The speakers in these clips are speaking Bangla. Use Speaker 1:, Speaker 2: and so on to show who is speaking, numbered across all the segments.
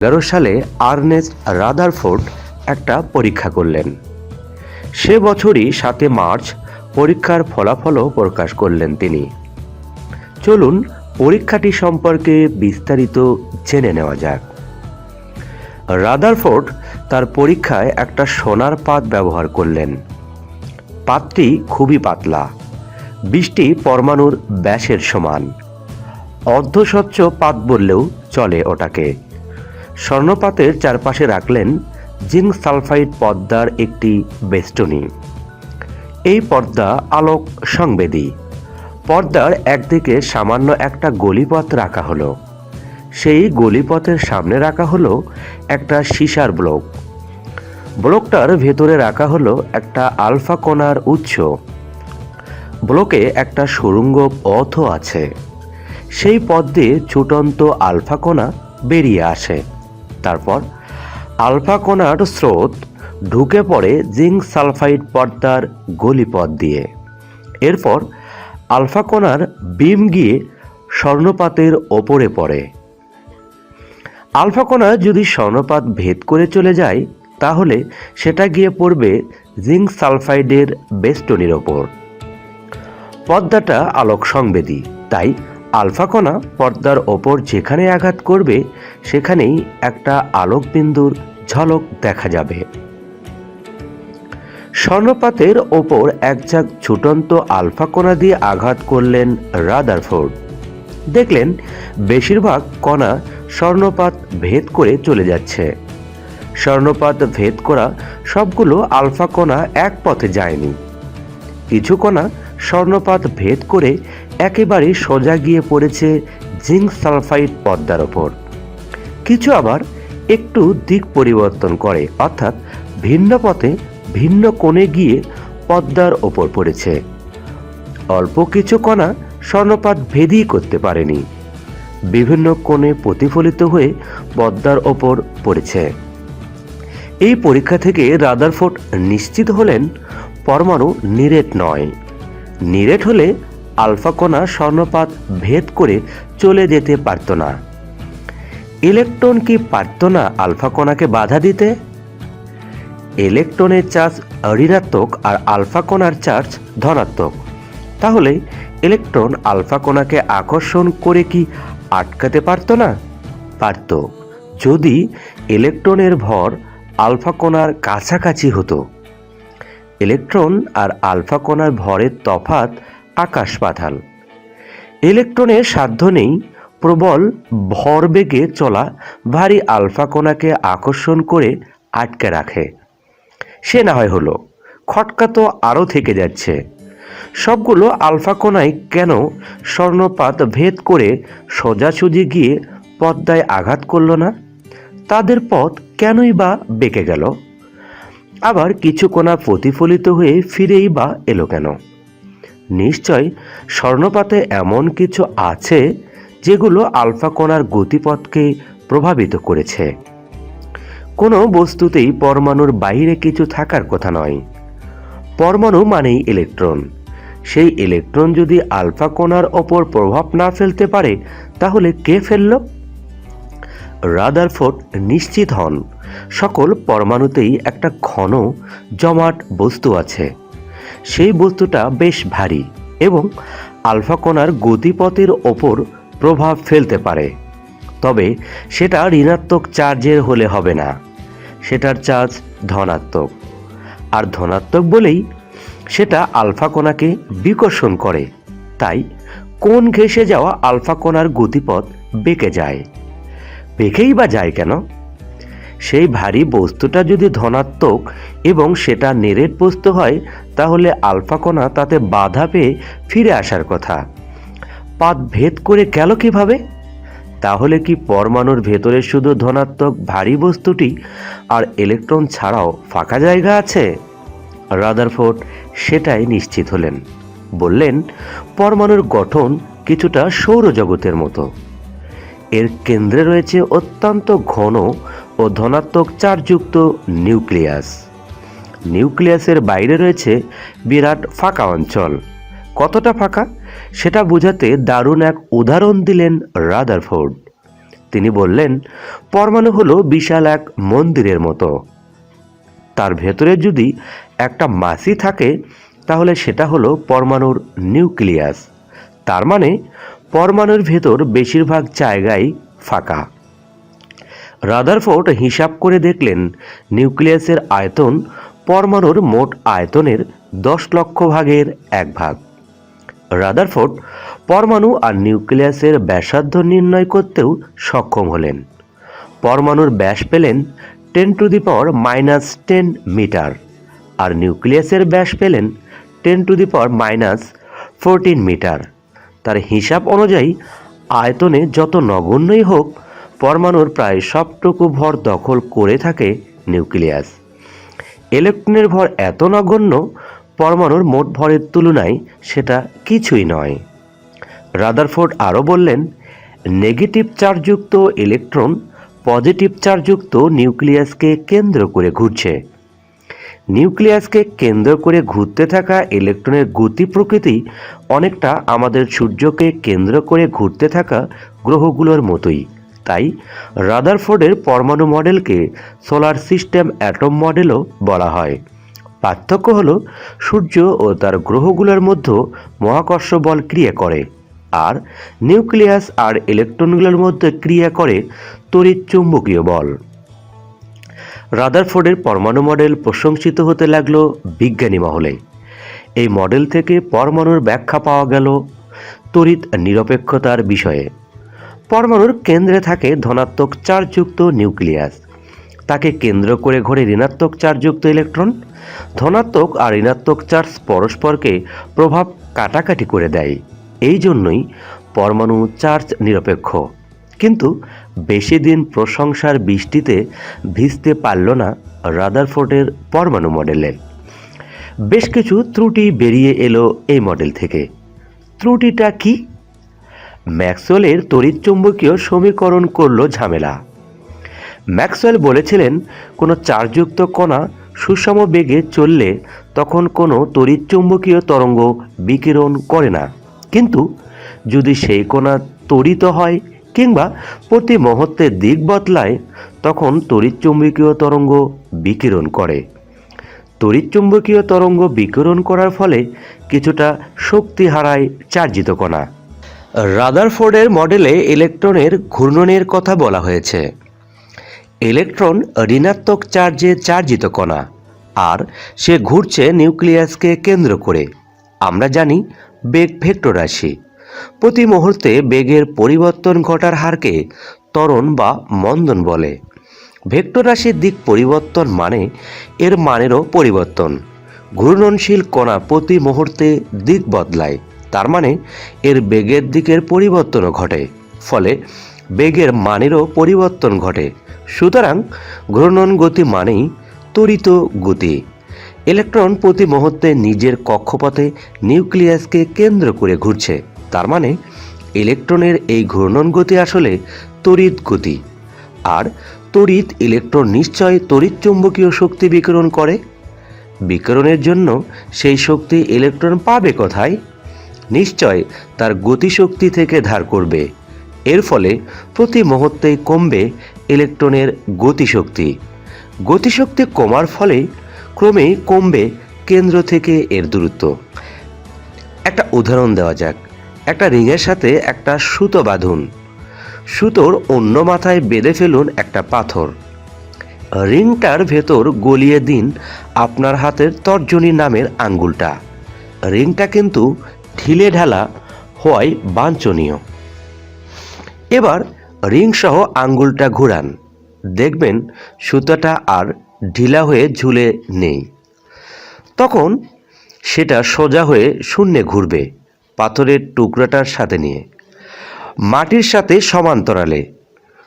Speaker 1: সালে আর্নেস্ট রাদারফোর্ড একটা পরীক্ষা করলেন। সে বছরই 7 মার্চ পরীক্ষার ফলাফলও প্রকাশ করলেন তিনি। চলুন পরীক্ষাটি সম্পর্কে বিস্তারিত জেনে নেওয়া যাক। রাদারফোর্ড তার পরীক্ষায় একটা সোনার পাত ব্যবহার করলেন। পাতটি খুবই পাতলা, 20টি পরমাণুর ব্যাসের সমান। অর্ধস্বচ্ছ পাত বললেও চলে ওটাকে। স্বর্ণপাতের চারপাশে রাখলেন জিঙ্ক সালফাইড পর্দার একটি বেষ্টনী। এই পর্দা আলোক সংবেদী। পর্দার একদিকে সামান্য একটা গলিপথ রাখা হলো। সেই গলিপথের সামনে রাখা হলো একটা সীসার ব্লক। ব্লকটার ভেতরে রাখা হলো একটা আলফা কণার উৎস। ব্লকে একটা সুড়ঙ্গ পথও আছে। সেই পথ দিয়ে ছুটন্ত আলফা কণা বেরিয়ে আসে। তারপর আলফা কণার স্রোত ঢুকে পড়ে জিঙ্ক সালফাইড পর্দার গলিপথ দিয়ে। এরপর আলফা কণার বিম গিয়ে স্বর্ণপাতের ওপরে পড়ে। আলফা কণা যদি স্বর্ণপাত ভেদ করে চলে যায়, তাহলে সেটা গিয়ে পড়বে জিঙ্ক সালফাইডের বেষ্টনীর ওপর। পর্দাটা আলোক সংবেদী, তাই আলফা কণা পর্দার ওপর যেখানে আঘাত করবে সেখানেই একটা আলোক বিন্দুর ঝলক দেখা যাবে। স্বর্ণপাতের ওপর এক ঝাঁক ছুটন্ত আলফা কণা দিয়ে আঘাত করলেন রাদারফোর্ড। দেখলেন বেশিরভাগ কণা স্বর্ণপাত ভেদ করে চলে যাচ্ছে। স্বর্ণপাত ভেদ করা সবগুলো আলফা কণা এক পথে যায়নি। কিছু কণা স্বর্ণপাত ভেদ করে একেবারে সোজা গিয়ে পড়েছে জিঙ্ক সালফাইড পর্দার ওপর। কিছু আবার একটু দিক পরিবর্তন করে, অর্থাৎ ভিন্ন পথে ভিন্ন কোণে গিয়ে পর্দার ওপর পড়েছে। অল্প কিছু কণা স্বর্ণপাত ভেদই করতে পারেনি, বিভিন্ন কোণে প্রতিফলিত হয়ে পর্দার ওপর পড়েছে। এই পরীক্ষা থেকে রাদারফোর্ড নিশ্চিত হলেন পরমাণু নিরেট নয়। নিরেট হলে আলফা কণা স্বর্ণপাত ভেদ করে চলে যেতে পারত না। ইলেকট্রন কি পারত না আলফা কণাকে বাধা দিতে? ইলেকট্রনের চার্জ ঋণাত্মক আর আলফা কণার চার্জ ধনাত্মক। তাহলে ইলেকট্রন আলফা কণাকে আকর্ষণ করে কি আটকাতে পারত না? পারত, যদি ইলেকট্রনের ভর আলফা কণার কাছাকাছি হতো। ইলেকট্রন আর আলফা কণার ভরের তফাৎ আকাশ পাতাল। ইলেকট্রনের সাধ্য নেই প্রবল ভরবেগে চলা ভারী আলফা কণাকে আকর্ষণ করে আটকে রাখে। সে না হয় হলো, খটকা তো আরও থেকে যাচ্ছে। সবগুলো আলফা কণাই কেন স্বর্ণপাত ভেদ করে সোজাসুজি গিয়ে পর্দায় আঘাত করল না? তাদের পথ কেনই বা বেঁকে গেল? আবার কিছু কণা প্রতিফলিত হয়ে ফিরেই বা এলো কেন? নিশ্চয় স্বর্ণপাতে এমন কিছু আছে যেগুলো আলফা কণার গতিপথকে প্রভাবিত করেছে। কোনো বস্তুতেই পরমাণুর বাইরে কিছু থাকার কথা নয়। পরমাণু মানেই ইলেকট্রন। সেই ইলেকট্রন যদি আলফা কণার ওপর প্রভাব না ফেলতে পারে, তাহলে কে ফেলল? রাদারফোর্ড নিশ্চিত হন সকল পরমাণুতেই একটা ঘন জমাট বস্তু আছে। সেই বস্তুটা বেশ ভারী এবং আলফা কণার গতিপথের ওপর প্রভাব ফেলতে পারে। তবে সেটা ঋণাত্মক চার্জের হলে হবে না, সেটার চার্জ ধনাত্মক। আর ধনাত্মক বলেই সেটা আলফা কণাকে বিকর্ষণ করে। তাই কোণ ঘেঁষে যাওয়া আলফা কণার গতিপথ বেঁকে যায়। বেঁকেই বা যায় কেন? সেই ভারী বস্তুটা যদি ধনাত্মক এবং সেটা নিরেট বস্তু হয়, তাহলে আলফা কণা তাতে বাধা পেয়ে ফিরে আসার কথা। পাত ভেদ করে গেল কিভাবে? তাহলে কি পরমাণুর ভেতরে শুধু ধনাত্মক ভারী বস্তুটি আর ইলেকট্রন ছাড়াও ফাঁকা জায়গা আছে? রাদারফোর্ড সেটাই নিশ্চিত হলেন। বললেন, পরমাণুর গঠন কিছুটা সৌরজগতের মতো। এর কেন্দ্রে রয়েছে অত্যন্ত ঘন ও ধনাত্মক চার্জযুক্ত নিউক্লিয়াস। নিউক্লিয়াসের বাইরে রয়েছে বিরাট ফাঁকা অঞ্চল। কতটা ফাঁকা সেটা বোঝাতে দারুণ এক উদাহরণ দিলেন রাদারফোর্ড। তিনি বললেন, পরমাণু হলো বিশাল এক মন্দিরের মতো। তার ভেতরে যদি একটা মাছি থাকে তাহলে সেটা হলো পরমাণুর নিউক্লিয়াস। তার মানে পরমাণুর ভেতর বেশিরভাগ জায়গায় ফাঁকা। রাদারফোর্ড হিসাব করে দেখলেন নিউক্লিয়াসের আয়তন পরমাণুর মোট আয়তনের 10 লক্ষ ভাগের 1 ভাগ। রাদারফোর্ড পরমাণু আর নিউক্লিয়াসের ব্যাসার্ধ নির্ণয় করতেও সক্ষম হলেন। পরমাণুর ব্যাস পেলেন 10⁻⁻10 মিটার আর নিউক্লিয়াসের ব্যাস পেলেন 10⁻⁻14 মিটার। তার হিসাব অনুযায়ী আয়তনে যত নগণ্যই হোক, পরমাণুর প্রায় সবটুকু ভর দখল করে থাকে নিউক্লিয়াস। ইলেকট্রনের ভর এত নগণ্য, পরমাণুর মোট ভরের তুলনায় সেটা কিছুই নয়। রাদারফোর্ড আরও বললেন, নেগেটিভ চার্জযুক্ত ইলেকট্রন পজিটিভ চার্জযুক্ত নিউক্লিয়াসকে কেন্দ্র করে ঘুরছে। নিউক্লিয়াসকে কেন্দ্র করে ঘুরতে থাকা ইলেকট্রনের গতি প্রকৃতি অনেকটা আমাদের সূর্যকে কেন্দ্র করে ঘুরতে থাকা গ্রহগুলোর মতোই। তাই রাদারফোর্ডের পরমাণু মডেলকে সোলার সিস্টেম অ্যাটম মডেলও বলা হয়। পার্থক্য হলো সূর্য ও তার গ্রহগুলোর মধ্যে মহাকর্ষ বল ক্রিয়া করে, আর নিউক্লিয়াস আর ইলেকট্রনগুলোর মধ্যে ক্রিয়া করে তড়িৎ চুম্বকীয় বল। রাদারফোর্ডের পরমাণু মডেল প্রশংসিত হতে লাগলো বিজ্ঞানী মহলে। এই মডেল থেকে পরমাণুর ব্যাখ্যা পাওয়া গেল তড়িৎ নিরপেক্ষতার বিষয়ে। পরমাণুর কেন্দ্রে থাকে ধনাত্মক চার্জযুক্ত নিউক্লিয়াস, তাকে কেন্দ্র করে ঘোরে ঋণাত্মক চার্জযুক্ত ইলেকট্রন। ধনাত্মক আর ঋণাত্মক চার্জ পরস্পরকে প্রভাব কাটাকাটি করে দেয়, এই জন্যই পরমাণু চার্জ নিরপেক্ষ। কিন্তু বেশি দিন প্রশংসার বৃষ্টিতে ভিজতে পারল না রাদারফোর্ডের পরমাণু মডেলের। বেশ কিছু ত্রুটি বেরিয়ে এলো এই মডেল থেকে। ত্রুটিটা কি? ম্যাক্সওয়েলের তড়িৎচুম্বকীয় সমীকরণ করলো ঝামেলা। ম্যাক্সওয়েল বলেছিলেন, কোনো চার্জযুক্ত কণা সুষম বেগে চললে তখন কোনো তড়িৎচুম্বকীয় তরঙ্গ বিকিরণ করে না, কিন্তু যদি সেই কণা ত্বরিত হয় কিংবা প্রতি মুহূর্তে দিক বদলায় তখন তড়িৎচুম্বকীয় তরঙ্গ বিকিরণ করে। তড়িৎচুম্বকীয় তরঙ্গ বিকিরণ করার ফলে কিছুটা শক্তি হারায় চার্জিত কণা। রাদারফোর্ডের মডেলে ইলেকট্রনের ঘূর্ণনের কথা বলা হয়েছে। ইলেকট্রন ঋণাত্মক চার্জে চার্জিত কণা, আর সে ঘুরছে নিউক্লিয়াসকে কেন্দ্র করে। আমরা জানি বেগ ভেক্টর রাশি। প্রতি মুহূর্তে বেগের পরিবর্তন ঘটার হারকে ত্বরণ বা মন্দন বলে। ভেক্টর রাশির দিক পরিবর্তন মানে এর মানেরও পরিবর্তন। ঘূর্ণনশীল কণা প্রতি মুহূর্তে দিক বদলায়, তার মানে এর বেগের দিকের পরিবর্তনও ঘটে, ফলে বেগের মানেরও পরিবর্তন ঘটে। সুতরাং ঘূর্ণন গতি মানেই ত্বরিত গতি। ইলেকট্রন প্রতি মুহূর্তে নিজের কক্ষপথে নিউক্লিয়াসকে কেন্দ্র করে ঘুরছে, তার মানে ইলেকট্রনের এই ঘূর্ণন গতি আসলে তড়িৎ গতি। আর তড়িৎ ইলেকট্রন নিশ্চয় তড়িৎচুম্বকীয় শক্তি বিকিরণ করে। বিকিরণের জন্য সেই শক্তি ইলেকট্রন পাবে কোথায়? নিশ্চয় তার গতিশক্তি থেকে ধার করবে। এর ফলে প্রতি মুহূর্তেই কমবে ইলেকট্রনের গতিশক্তি। গতিশক্তি কমার ফলে ক্রমেই কমবে কেন্দ্র থেকে এর দূরত্ব। একটা উদাহরণ দেওয়া যাক। একটা রিংয়ের সাথে একটা সুতো বাঁধুন। সুতোর অন্য মাথায় বেঁধে ফেলুন একটা পাথর। রিংটার ভেতর গলিয়ে দিন আপনার হাতের তর্জনী নামের আঙ্গুলটা। রিংটা কিন্তু ঢিলে ঢালা হওয়ায় বাঞ্ছনীয়। এবার রিং সহ আঙ্গুলটা ঘুরান, দেখবেন সুতোটা আর ঢিলা হয়ে ঝুলে নেই। তখন সেটা সোজা হয়ে শূন্যে ঘুরবে, পাথরের টুকরাটার সাথে নিয়ে মাটির সাথে সমান্তরালে।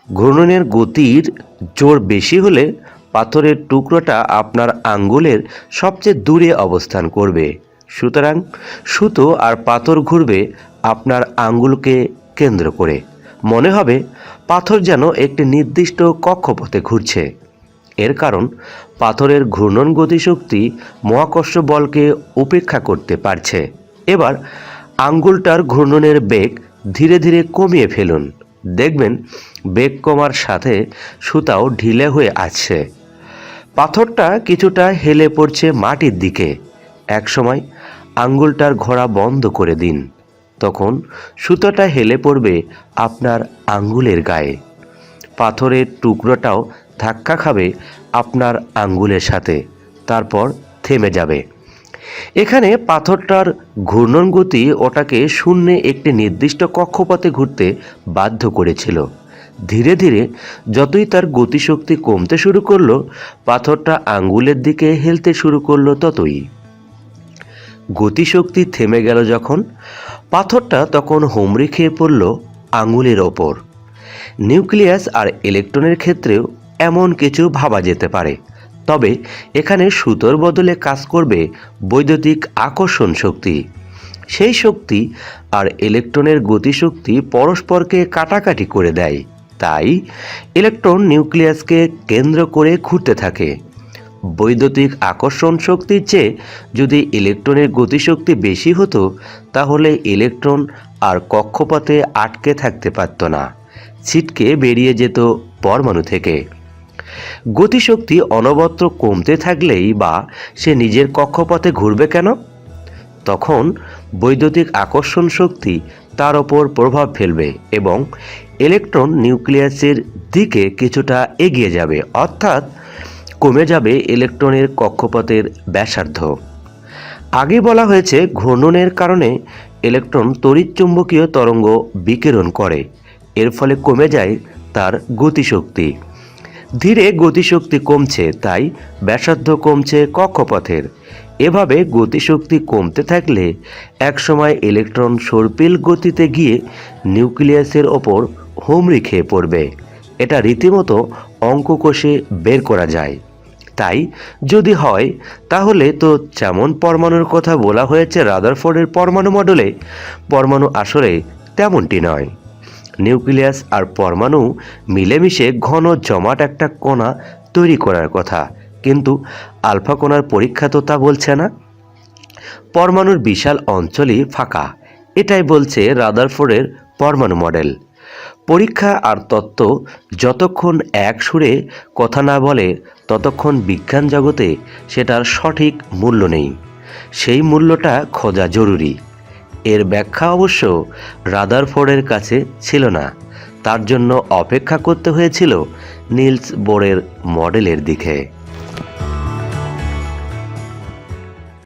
Speaker 1: ঘূর্ণনের গতির জোর বেশি হলে পাথরের টুকরোটা আপনার আঙ্গুলের সবচেয়ে দূরে অবস্থান করবে। সুতরাং সুতো আর পাথর ঘুরবে আপনার আঙ্গুলকে কেন্দ্র করে। মনে হবে পাথর যেন একটি নির্দিষ্ট কক্ষপথে ঘুরছে। এর কারণ পাথরের ঘূর্ণন গতিশক্তি মহাকর্ষ বলকে উপেক্ষা করতে পারছে। এবার আঙ্গুলটার ঘূর্ণনের বেগ ধীরে ধীরে কমিয়ে ফেলুন। দেখবেন বেগ কমার সাথে সুতাও ঢিলে হয়ে আসছে। পাথরটা কিছুটা হেলে পড়ছে মাটির দিকে। একসময় আঙ্গুলটার ঘোরা বন্ধ করে দিন, তখন সুতোটা হেলে পড়বে আপনার আঙ্গুলের গায়ে। পাথরের টুকরোটাও ধাক্কা খাবে আপনার আঙ্গুলের সাথে, তারপর থেমে যাবে। এখানে পাথরটার ঘূর্ণন গতি ওটাকে শূন্যে একটি নির্দিষ্ট কক্ষপথে ঘুরতে বাধ্য করেছিল। ধীরে ধীরে যতই তার গতিশক্তি কমতে শুরু করলো, পাথরটা আঙ্গুলের দিকে হেলতে শুরু করলো, ততই গতিশক্তি থেমে গেল। যখন পাথরটা তখন হুমড়ি খেয়ে পড়ল আঙ্গুলের ওপর। নিউক্লিয়াস আর ইলেকট্রনের ক্ষেত্রেও এমন কিছু ভাবা যেতে পারে, তবে এখানে সুতোর বদলে কাজ করবে বৈদ্যুতিক আকর্ষণ শক্তি। সেই শক্তি আর ইলেকট্রনের গতিশক্তি পরস্পরকে কাটাকাটি করে দেয়, তাই ইলেকট্রন নিউক্লিয়াসকে কেন্দ্র করে ঘুরতে থাকে। বৈদ্যুতিক আকর্ষণ শক্তির চেয়ে যদি ইলেকট্রনের গতিশক্তি বেশি হতো, তাহলে ইলেকট্রন আর কক্ষপথে আটকে থাকতে পারত না, ছিটকে বেরিয়ে যেত পরমাণু থেকে। গতিশক্তি অনবরত কমতে থাকলেই বা সে নিজের কক্ষপথে ঘুরবে কেন? তখন বৈদ্যুতিক আকর্ষণ শক্তি তার ওপর প্রভাব ফেলবে এবং ইলেকট্রন নিউক্লিয়াসের দিকে কিছুটা এগিয়ে যাবে, অর্থাৎ কমে যাবে ইলেকট্রনের কক্ষপথের ব্যাসার্ধ। আগে বলা হয়েছে ঘূর্ণনের কারণে ইলেকট্রন তড়িৎচুম্বকীয় তরঙ্গ বিকিরণ করে, এর ফলে কমে যায় তার গতিশক্তি। ধীরে গতিশক্তি কমছে, তাই ব্যাসার্ধ কমছে কক্ষপথের। এভাবে গতিশক্তি কমতে থাকলে একসময় ইলেকট্রন সর্পিল গতিতে গিয়ে নিউক্লিয়াসের ওপর হুমড়ি খেয়ে পড়বে। এটা রীতিমতো অঙ্ক কষে বের করা যায়। তাই যদি হয়, তাহলে তো যেমন পরমাণুর কথা বলা হয়েছে রাদারফোর্ডের পরমাণু মডেলে, পরমাণু আসলে তেমনটি নয়। নিউক্লিয়াস আর পরমাণু মিলেমিশে ঘন জমাট একটা কণা তৈরি করার কথা, কিন্তু আলফা কণার পরীক্ষা তো তা বলছে না। পরমাণুর বিশাল অঞ্চলই ফাঁকা, এটাই বলছে রাদারফোর্ডের পরমাণু মডেল। পরীক্ষা আর তত্ত্ব যতক্ষণ এক সুরে কথা না বলে, ততক্ষণ বিজ্ঞান জগতে সেটার সঠিক মূল্য নেই। সেই মূল্যটা খোঁজা জরুরি। এর ব্যাখ্যা অবশ্য রাদারফোর্ডের কাছে ছিল না, তার জন্য অপেক্ষা করতে হয়েছিল নিলস বোরের মডেলের দিকে।